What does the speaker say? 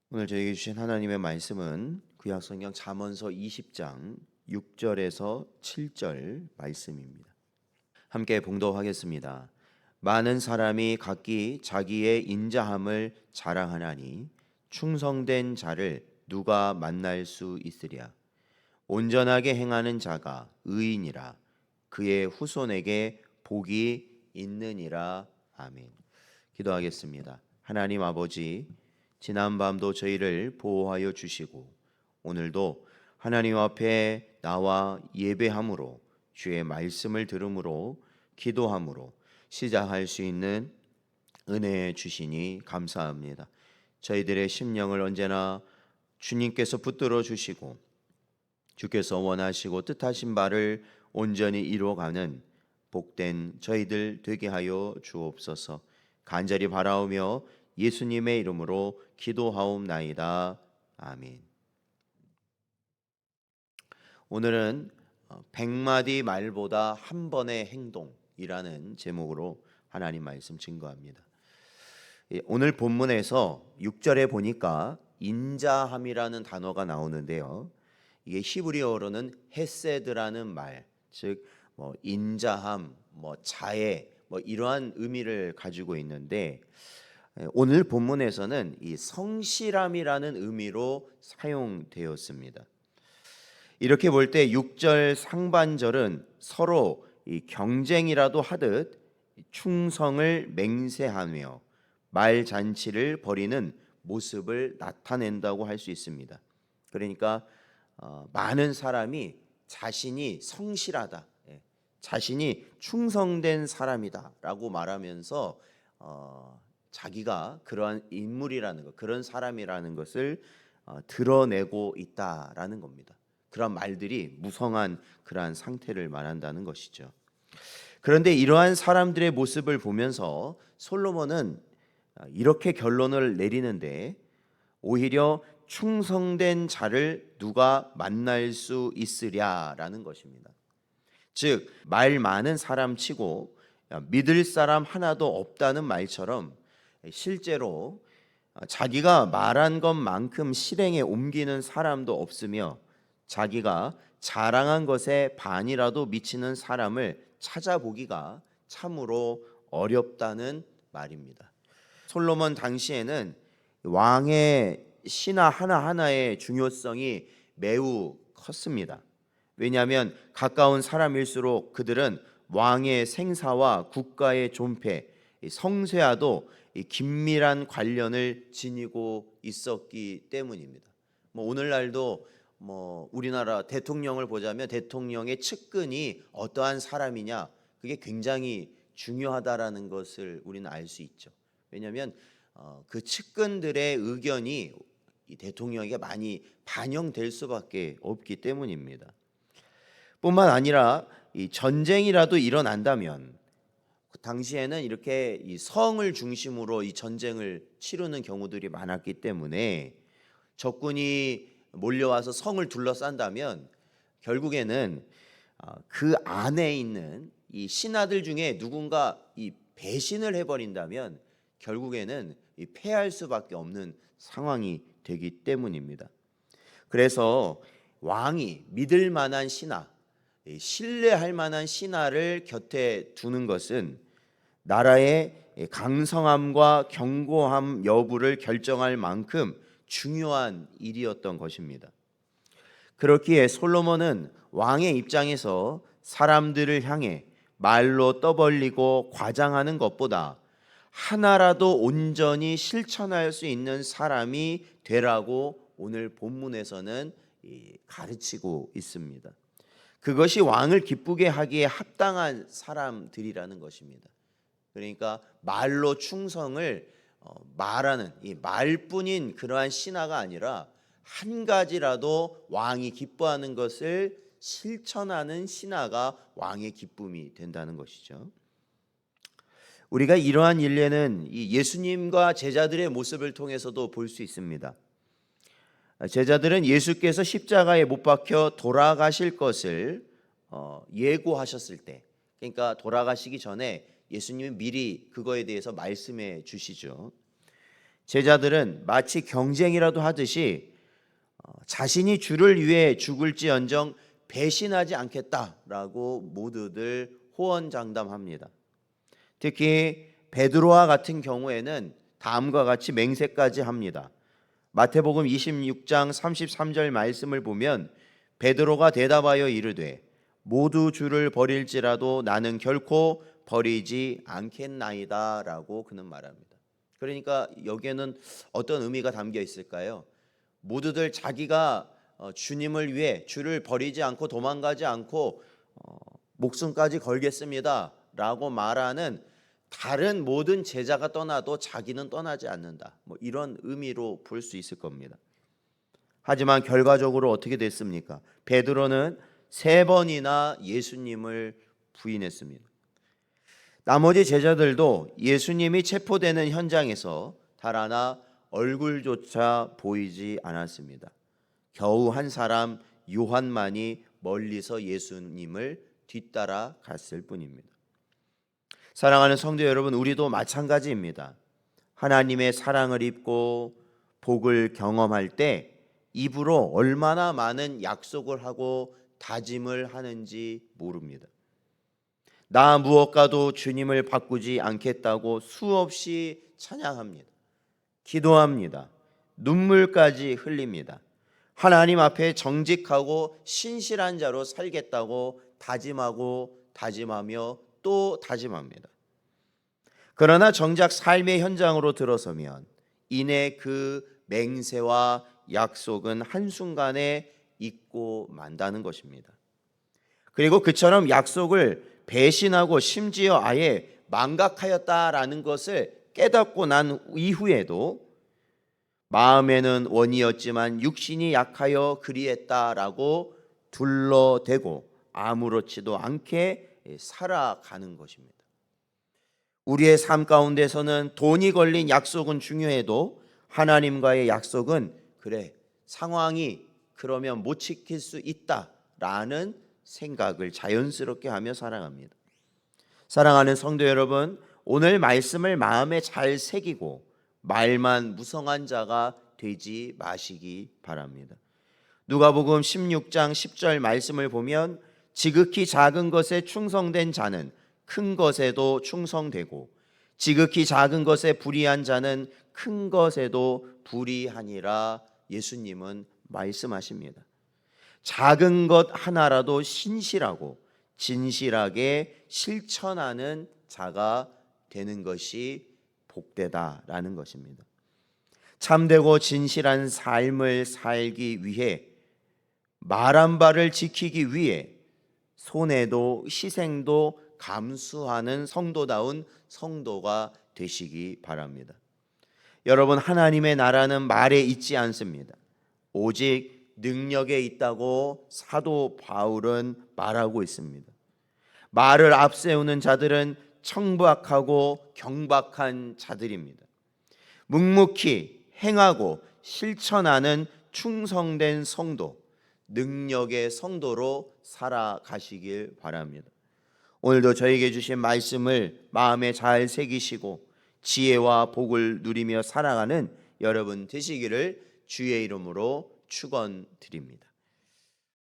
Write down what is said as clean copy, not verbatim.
오늘 저에게 주신 하나님의 말씀은 구약성경 잠언서 20장 6절에서 7절 말씀입니다. 함께 봉독하겠습니다. 많은 사람이 각기 자기의 인자함을 자랑하나니 충성된 자를 누가 만날 수 있으랴. 온전하게 행하는 자가 의인이라. 그의 후손에게 복이 있느니라. 아멘. 기도하겠습니다. 하나님 아버지, 지난밤도 저희를 보호하여 주시고 오늘도 하나님 앞에 나와 예배함으로 주의 말씀을 들음으로 기도함으로 시작할 수 있는 은혜 주시니 감사합니다. 저희들의 심령을 언제나 주님께서 붙들어 주시고 주께서 원하시고 뜻하신 바를 온전히 이루어가는 복된 저희들 되게 하여 주옵소서. 간절히 바라오며 예수님의 이름으로 기도하옵나이다. 아멘. 오늘은 100마디 말보다 한 번의 행동이라는 제목으로 하나님 말씀 증거합니다. 오늘 본문에서 6절에 보니까 인자함이라는 단어가 나오는데요. 이게 히브리어로는 헤세드라는 말, 즉 인자함, 자애, 이러한 의미를 가지고 있는데 오늘 본문에서는 이 성실함이라는 의미로 사용되었습니다. 이렇게 볼 때 6절 상반절은 서로 이 경쟁이라도 하듯 충성을 맹세하며 말잔치를 벌이는 모습을 나타낸다고 할 수 있습니다. 그러니까 많은 사람이 자신이 성실하다, 자신이 충성된 사람이다라고 말하면서 자기가 그러한 인물이라는 것, 그런 사람이라는 것을 드러내고 있다라는 겁니다. 그런 말들이 무성한 그러한 상태를 말한다는 것이죠. 그런데 이러한 사람들의 모습을 보면서 솔로몬은 이렇게 결론을 내리는데 오히려 충성된 자를 누가 만날 수 있으랴라는 것입니다. 즉, 말 많은 사람 치고 믿을 사람 하나도 없다는 말처럼 실제로 자기가 말한 것만큼 실행에 옮기는 사람도 없으며 자기가 자랑한 것에 반이라도 미치는 사람을 찾아보기가 참으로 어렵다는 말입니다. 솔로몬 당시에는 왕의 신하 하나하나의 중요성이 매우 컸습니다. 왜냐하면 가까운 사람일수록 그들은 왕의 생사와 국가의 존폐, 성쇠와도 긴밀한 관련을 지니고 있었기 때문입니다. 오늘날도 우리나라 대통령을 보자면 대통령의 측근이 어떠한 사람이냐, 그게 굉장히 중요하다라는 것을 우리는 알 수 있죠. 왜냐하면 그 측근들의 의견이 이 대통령에게 많이 반영될 수밖에 없기 때문입니다. 뿐만 아니라 이 전쟁이라도 일어난다면 그 당시에는 이렇게 이 성을 중심으로 이 전쟁을 치르는 경우들이 많았기 때문에 적군이 몰려와서 성을 둘러싼다면 결국에는 그 안에 있는 이 신하들 중에 누군가 이 배신을 해버린다면 결국에는 이 패할 수밖에 없는 상황이 되기 때문입니다. 그래서 왕이 믿을 만한 신하, 신뢰할 만한 신하를 곁에 두는 것은 나라의 강성함과 견고함 여부를 결정할 만큼 중요한 일이었던 것입니다. 그렇기에 솔로몬은 왕의 입장에서 사람들을 향해 말로 떠벌리고 과장하는 것보다 하나라도 온전히 실천할 수 있는 사람이 되라고 오늘 본문에서는 가르치고 있습니다. 그것이 왕을 기쁘게 하기에 합당한 사람들이라는 것입니다. 그러니까 말로 충성을 말하는 이 말뿐인 그러한 신하가 아니라 한 가지라도 왕이 기뻐하는 것을 실천하는 신하가 왕의 기쁨이 된다는 것이죠. 우리가 이러한 일례는 이 예수님과 제자들의 모습을 통해서도 볼 수 있습니다. 제자들은 예수께서 십자가에 못 박혀 돌아가실 것을 예고하셨을 때, 그러니까 돌아가시기 전에 예수님이 미리 그거에 대해서 말씀해 주시죠. 제자들은 마치 경쟁이라도 하듯이 자신이 주를 위해 죽을지언정 배신하지 않겠다라고 모두들 호언장담합니다. 특히 베드로와 같은 경우에는 다음과 같이 맹세까지 합니다. 마태복음 26장 33절 말씀을 보면 베드로가 대답하여 이르되 모두 주를 버릴지라도 나는 결코 버리지 않겠나이다 라고 그는 말합니다. 그러니까 여기에는 어떤 의미가 담겨 있을까요? 모두들 자기가 주님을 위해 주를 버리지 않고 도망가지 않고 목숨까지 걸겠습니다 라고 말하는, 다른 모든 제자가 떠나도 자기는 떠나지 않는다, 이런 의미로 볼 수 있을 겁니다. 하지만 결과적으로 어떻게 됐습니까? 베드로는 3번이나 예수님을 부인했습니다. 나머지 제자들도 예수님이 체포되는 현장에서 달아나 얼굴조차 보이지 않았습니다. 겨우 한 사람 요한만이 멀리서 예수님을 뒤따라 갔을 뿐입니다. 사랑하는 성도 여러분, 우리도 마찬가지입니다. 하나님의 사랑을 입고 복을 경험할 때 입으로 얼마나 많은 약속을 하고 다짐을 하는지 모릅니다. 나 무엇과도 주님을 바꾸지 않겠다고 수없이 찬양합니다. 기도합니다. 눈물까지 흘립니다. 하나님 앞에 정직하고 신실한 자로 살겠다고 다짐하고 다짐하며 또 다짐합니다. 그러나 정작 삶의 현장으로 들어서면 이내 그 맹세와 약속은 한순간에 잊고 만다는 것입니다. 그리고 그처럼 약속을 배신하고 심지어 아예 망각하였다라는 것을 깨닫고 난 이후에도 마음에는 원이었지만 육신이 약하여 그리했다라고 둘러대고 아무렇지도 않게 살아가는 것입니다. 우리의 삶 가운데서는 돈이 걸린 약속은 중요해도 하나님과의 약속은 그래, 상황이 그러면 못 지킬 수 있다라는 생각을 자연스럽게 하며 살아갑니다. 사랑하는 성도 여러분, 오늘 말씀을 마음에 잘 새기고 말만 무성한 자가 되지 마시기 바랍니다. 누가복음 16장 10절 말씀을 보면 지극히 작은 것에 충성된 자는 큰 것에도 충성되고 지극히 작은 것에 불의한 자는 큰 것에도 불의하니라. 예수님은 말씀하십니다. 작은 것 하나라도 신실하고 진실하게 실천하는 자가 되는 것이 복되다라는 것입니다. 참되고 진실한 삶을 살기 위해 말한 바를 지키기 위해 손해도 희생도 감수하는 성도다운 성도가 되시기 바랍니다. 여러분, 하나님의 나라는 말에 있지 않습니다. 오직 능력에 있다고 사도 바울은 말하고 있습니다. 말을 앞세우는 자들은 청박하고 경박한 자들입니다. 묵묵히 행하고 실천하는 충성된 성도, 능력의 성도로 살아가시길 바랍니다. 오늘도 저에게 주신 말씀을 마음에 잘 새기시고 지혜와 복을 누리며 살아가는 여러분 되시기를 주의 이름으로 축원드립니다.